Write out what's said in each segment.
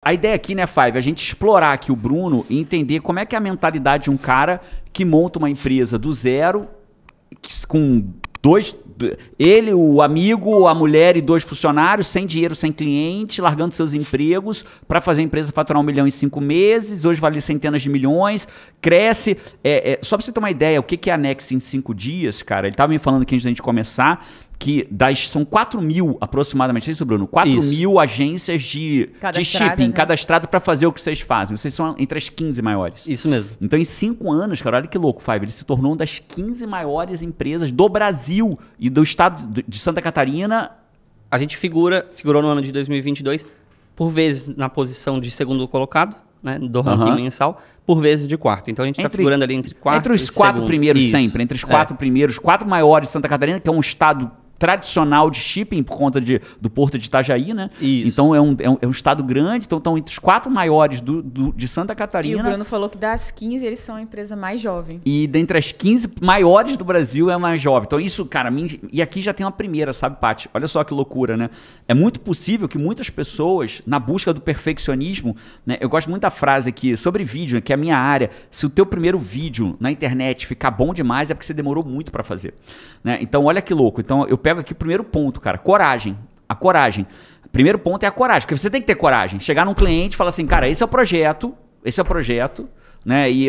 A ideia aqui, né, Five, é a gente explorar aqui o Bruno e entender como é que é a mentalidade de um cara que monta uma empresa do zero, com ele, o amigo, a mulher e 2 funcionários, sem dinheiro, sem cliente, largando seus empregos para fazer a empresa faturar 1 milhão em 5 meses, hoje vale centenas de milhões, cresce. Só para você ter uma ideia, o que é a Next em 5 dias, cara, ele estava me falando aqui antes da gente começar, que são 4 mil aproximadamente, é isso, Bruno? 4 mil agências de shipping, né? Cadastradas para fazer o que vocês fazem. Vocês são entre as 15 maiores. Isso mesmo. Então, em 5 anos, cara, olha que louco, Five, ele se tornou uma das 15 maiores empresas do Brasil e do estado de Santa Catarina. A gente figurou no ano de 2022, por vezes na posição de segundo colocado, né, do ranking mensal, por vezes de quarto. Então a gente está figurando ali entre quarto e Entre os 4 primeiros sempre, entre os 4 primeiros, 4 maiores de Santa Catarina, que é um estado tradicional de shipping por conta do Porto de Itajaí, né? Isso. Então é um estado grande, então estão entre os 4 maiores de Santa Catarina. E o Bruno falou que das 15 eles são a empresa mais jovem. E dentre as 15 maiores do Brasil é a mais jovem. Então isso, cara, e aqui já tem uma primeira, sabe, Paty? Olha só que loucura, né? É muito possível que muitas pessoas, na busca do perfeccionismo, né? Eu gosto muito da frase aqui sobre vídeo, que é a minha área. Se o teu primeiro vídeo na internet ficar bom demais, é porque você demorou muito para fazer, né? Então olha que louco. Então eu pego aqui o primeiro ponto, cara, coragem. A coragem. Primeiro ponto é a coragem, porque você tem que ter coragem. Chegar num cliente e falar assim, cara, esse é o projeto, né? E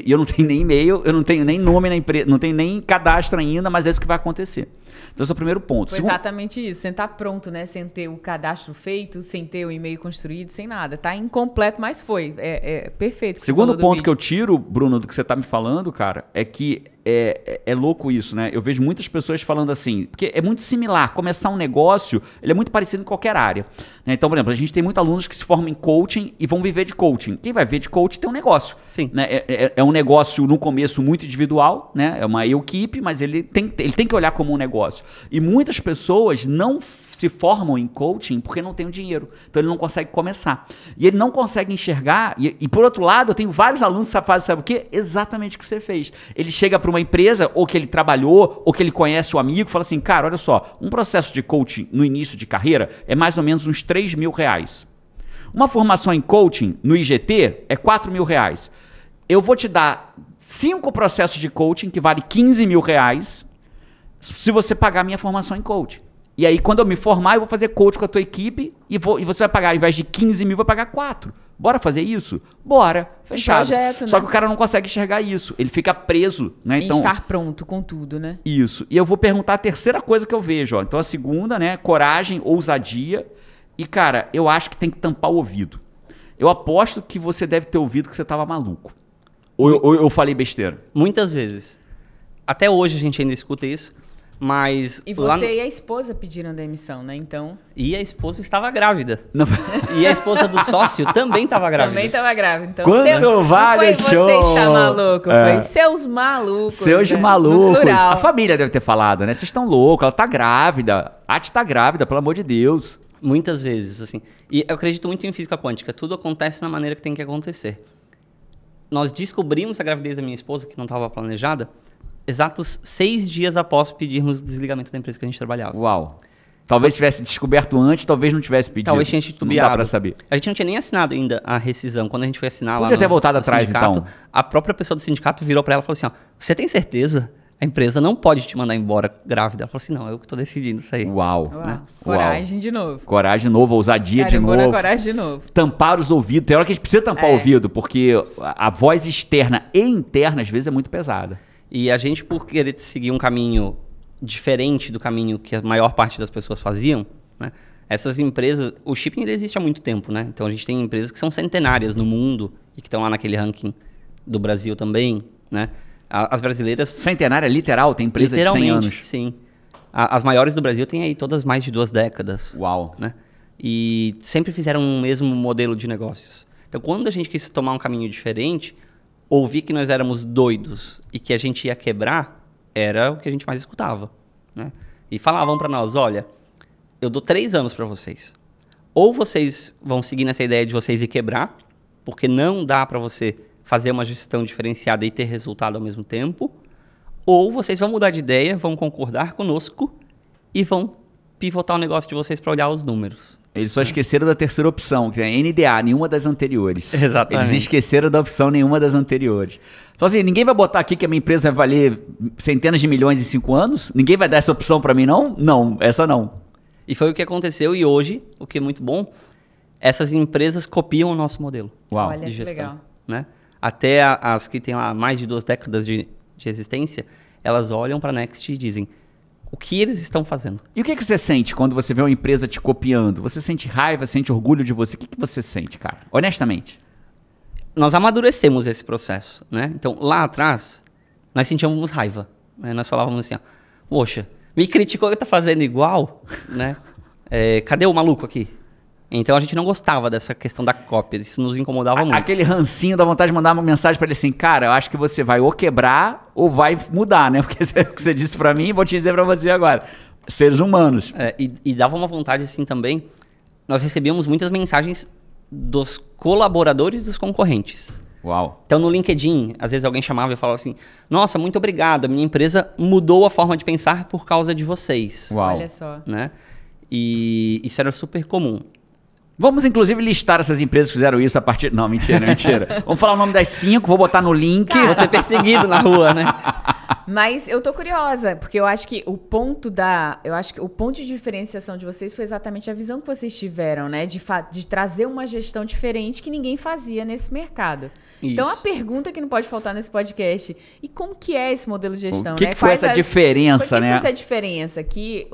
eu não tenho nem e-mail, eu não tenho nem nome na empresa, não tenho nem cadastro ainda, mas é isso que vai acontecer. Então esse é o primeiro ponto. Foi exatamente isso, sem estar pronto, né? Sem ter o cadastro feito, sem ter o e-mail construído, sem nada. Tá incompleto, mas foi. É perfeito. Segundo ponto que eu tiro, Bruno, do que você tá me falando, cara, é que é louco isso, né? Eu vejo muitas pessoas falando assim, porque é muito similar. Começar um negócio, ele é muito parecido em qualquer área, né? Então, por exemplo, a gente tem muitos alunos que se formam em coaching e vão viver de coaching. Quem vai viver de coaching tem um negócio. Sim. Né? É um negócio, no começo, muito individual, né? É uma equipe, mas ele tem que olhar como um negócio. E muitas pessoas não se formam em coaching porque não tem o dinheiro. Então ele não consegue começar. E ele não consegue enxergar. E por outro lado, eu tenho vários alunos que fazem, sabe o quê? Exatamente o que você fez. Ele chega para uma empresa, ou que ele trabalhou, ou que ele conhece o amigo, fala assim, cara, olha só, um processo de coaching no início de carreira é mais ou menos uns 3 mil reais. Uma formação em coaching no IGT é 4 mil reais. Eu vou te dar 5 processos de coaching que vale 15 mil reais se você pagar a minha formação em coaching. E aí, quando eu me formar, eu vou fazer coach com a tua equipe e você vai pagar, ao invés de 15 mil, vai pagar 4. Bora fazer isso? Bora. Fechado. Projeto, Só né? que o cara não consegue enxergar isso. Ele fica preso, né? Então, estar pronto com tudo, né? Isso. E eu vou perguntar a terceira coisa que eu vejo, ó. Então, a segunda, né? Coragem, ousadia. E, cara, eu acho que tem que tampar o ouvido. Eu aposto que você deve ter ouvido que você estava maluco. Ou eu falei besteira? Muitas vezes. Até hoje a gente ainda escuta isso. Mas e você e a esposa pediram demissão, né? Então. E a esposa estava grávida. Não. E a esposa do sócio também estava grávida. Também estava grávida. Então, quanto vale não foi show? Você está maluco, foi seus malucos. Seus né? malucos. A família deve ter falado, né? Vocês estão loucos, ela tá grávida. A Tati tá grávida, pelo amor de Deus. Muitas vezes, assim. E eu acredito muito em física quântica. Tudo acontece na maneira que tem que acontecer. Nós descobrimos a gravidez da minha esposa, que não estava planejada, exatos 6 dias após pedirmos o desligamento da empresa que a gente trabalhava. Uau. Talvez tivesse descoberto antes, talvez não tivesse pedido. Talvez tinha titubeado. Não dá pra saber. A gente não tinha nem assinado ainda a rescisão. Quando a gente foi assinar Podia lá ter voltado atrás, sindicato, então. A própria pessoa do sindicato virou pra ela e falou assim, ó, você tem certeza? A empresa não pode te mandar embora grávida. Ela falou assim, não, eu que tô decidindo isso aí. Uau. Né? Coragem de novo. Coragem de novo, ousadia de novo. Coragem de novo. Tampar os ouvidos. Tem hora que a gente precisa tampar o ouvido, porque a voz externa e interna, às vezes, é muito pesada. E a gente, por querer seguir um caminho diferente do caminho que a maior parte das pessoas faziam, né? Essas empresas... O shipping ainda existe há muito tempo, né? Então, a gente tem empresas que são centenárias no mundo e que estão lá naquele ranking do Brasil também, né? As brasileiras... Centenária literal? Tem empresa de 100 anos? Sim. As maiores do Brasil têm aí todas mais de 2 décadas. Uau. Né? E sempre fizeram o mesmo modelo de negócios. Então, quando a gente quis tomar um caminho diferente, ouvir que nós éramos doidos e que a gente ia quebrar, era o que a gente mais escutava, né? E falavam para nós, olha, eu dou 3 anos para vocês. Ou vocês vão seguir nessa ideia de vocês ir quebrar, porque não dá para você fazer uma gestão diferenciada e ter resultado ao mesmo tempo, ou vocês vão mudar de ideia, vão concordar conosco e vão pivotar o negócio de vocês para olhar os números. Eles só esqueceram da terceira opção, que é NDA, nenhuma das anteriores. Exatamente. Eles esqueceram da opção nenhuma das anteriores. Então assim, ninguém vai botar aqui que a minha empresa vai valer centenas de milhões em 5 anos? Ninguém vai dar essa opção para mim, não? Não, essa não. E foi o que aconteceu, e hoje, o que é muito bom, essas empresas copiam o nosso modelo. Uau. Olha de que gestão. legal. Né? Até as que têm lá mais de 2 décadas de existência, elas olham para a Next e dizem o que eles estão fazendo. E o que você sente quando você vê uma empresa te copiando? Você sente raiva, sente orgulho de você? O que você sente, cara? Honestamente. Nós amadurecemos esse processo, né? Então, lá atrás, nós sentíamos raiva. Né? Nós falávamos assim, ó, poxa, me criticou que tá fazendo igual, né? Cadê o maluco aqui? Então, a gente não gostava dessa questão da cópia. Isso nos incomodava muito. Aquele rancinho da vontade de mandar uma mensagem pra ele assim, cara, eu acho que você vai ou quebrar ou vai mudar, né? Porque o que você disse pra mim, vou te dizer pra você agora. Seres humanos. E dava uma vontade assim também. Nós recebíamos muitas mensagens dos colaboradores dos concorrentes. Uau. Então, no LinkedIn, às vezes alguém chamava e falava assim, nossa, muito obrigado, a minha empresa mudou a forma de pensar por causa de vocês. Uau. Olha só. Né? E isso era super comum. Vamos, inclusive, listar essas empresas que fizeram isso a partir... Não, mentira, mentira. Vamos falar o nome das 5, vou botar no link. Vou ser perseguido na rua, né? Mas eu tô curiosa, porque eu acho que o ponto de diferenciação de vocês foi exatamente a visão que vocês tiveram, né? De trazer uma gestão diferente que ninguém fazia nesse mercado. Isso. Então, a pergunta que não pode faltar nesse podcast, e como que é esse modelo de gestão, O que, né? que foi essa diferença, né? O que foi essa diferença? Que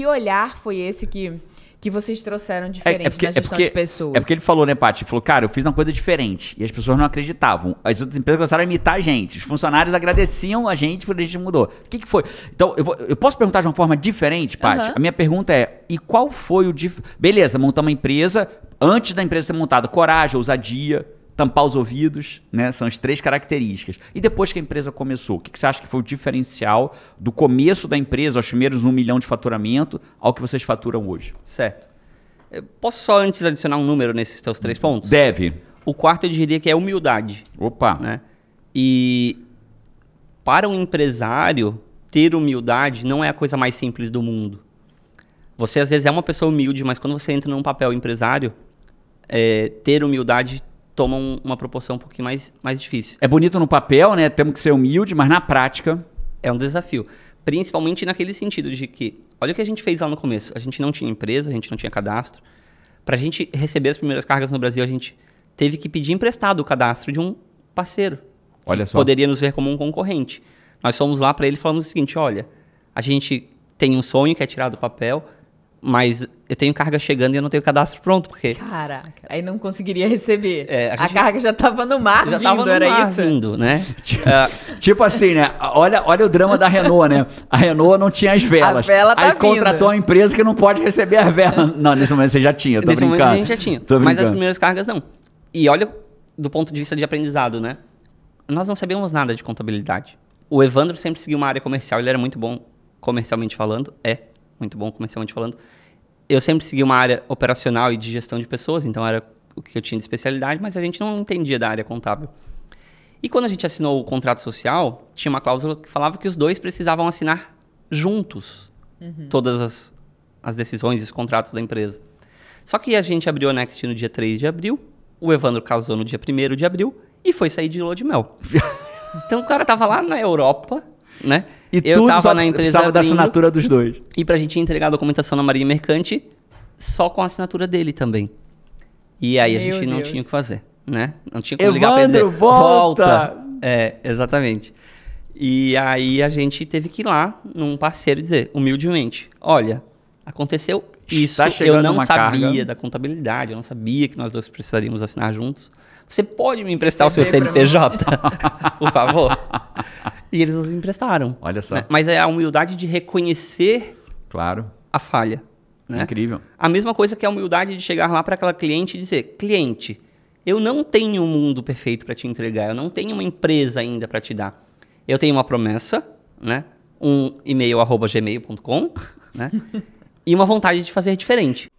olhar foi esse que vocês trouxeram diferente na gestão de pessoas? É porque ele falou, né, Paty? Ele falou, cara, eu fiz uma coisa diferente. E as pessoas não acreditavam. As outras empresas começaram a imitar a gente. Os funcionários agradeciam a gente por a gente mudou. O que foi? Então, eu posso perguntar de uma forma diferente, Paty? Uhum. A minha pergunta é, e qual foi o... Beleza, montar uma empresa, antes da empresa ser montada, coragem, ousadia, tampar os ouvidos, né? São as 3 características. E depois que a empresa começou, o que você acha que foi o diferencial do começo da empresa, aos primeiros 1 milhão de faturamento, ao que vocês faturam hoje? Certo. Eu posso só antes adicionar um número nesses teus 3 pontos? Deve. O quarto eu diria que é humildade. Opa. Né? E para um empresário, ter humildade não é a coisa mais simples do mundo. Você às vezes é uma pessoa humilde, mas quando você entra num papel empresário, ter humildade toma uma proporção um pouquinho mais difícil. É bonito no papel, né? Temos que ser humilde, mas na prática... É um desafio. Principalmente naquele sentido de que, olha o que a gente fez lá no começo. A gente não tinha empresa, a gente não tinha cadastro. Para a gente receber as primeiras cargas no Brasil, a gente teve que pedir emprestado o cadastro de um parceiro. Olha que só. Poderia nos ver como um concorrente. Nós fomos lá para ele e falamos o seguinte, olha, a gente tem um sonho que é tirar do papel, mas eu tenho carga chegando e eu não tenho cadastro pronto, porque... Caraca, aí não conseguiria receber. A gente- carga já tava no mar já vindo, tava no era mar isso? vindo, né? Tipo assim, né? Olha o drama da Renault, né? A Renault não tinha as velas. A vela tá Aí vindo. contratou uma empresa que não pode receber as velas. Não, nesse momento você já tinha, tô Nesse brincando. momento a gente já tinha, Tô mas as brincando. primeiras cargas não. E olha, do ponto de vista de aprendizado, né? Nós não sabíamos nada de contabilidade. O Evandro sempre seguiu uma área comercial, ele era muito bom comercialmente falando, muito bom comercialmente falando. Eu sempre segui uma área operacional e de gestão de pessoas, então era o que eu tinha de especialidade, mas a gente não entendia da área contábil. E quando a gente assinou o contrato social, tinha uma cláusula que falava que os dois precisavam assinar juntos todas as decisões e os contratos da empresa. Só que a gente abriu a Next no dia 3 de abril, o Evandro casou no dia 1º de abril e foi sair de lua de mel. Então o cara tava lá na Europa, né? E eu tudo tava só na empresa precisava da abrindo, assinatura dos dois. e pra gente entregar a documentação na Marinha Mercante só com a assinatura dele também. E aí a Meu gente não Deus. tinha o que fazer, né? Não tinha como ligar pra ele e Evandro, dizer, volta! Exatamente. E aí a gente teve que ir lá num parceiro e dizer, humildemente, olha, aconteceu isso, Está chegando eu não uma sabia carga. da contabilidade, eu não sabia que nós dois precisaríamos assinar juntos. Você pode me emprestar o seu Receber pra CNPJ, por favor? E eles nos emprestaram. Olha só. Né? Mas é a humildade de reconhecer Claro. a falha. Né? Incrível. A mesma coisa que a humildade de chegar lá para aquela cliente e dizer, cliente, eu não tenho um mundo perfeito para te entregar, eu não tenho uma empresa ainda para te dar. Eu tenho uma promessa, né? Um e-mail @gmail.com, né? E uma vontade de fazer diferente.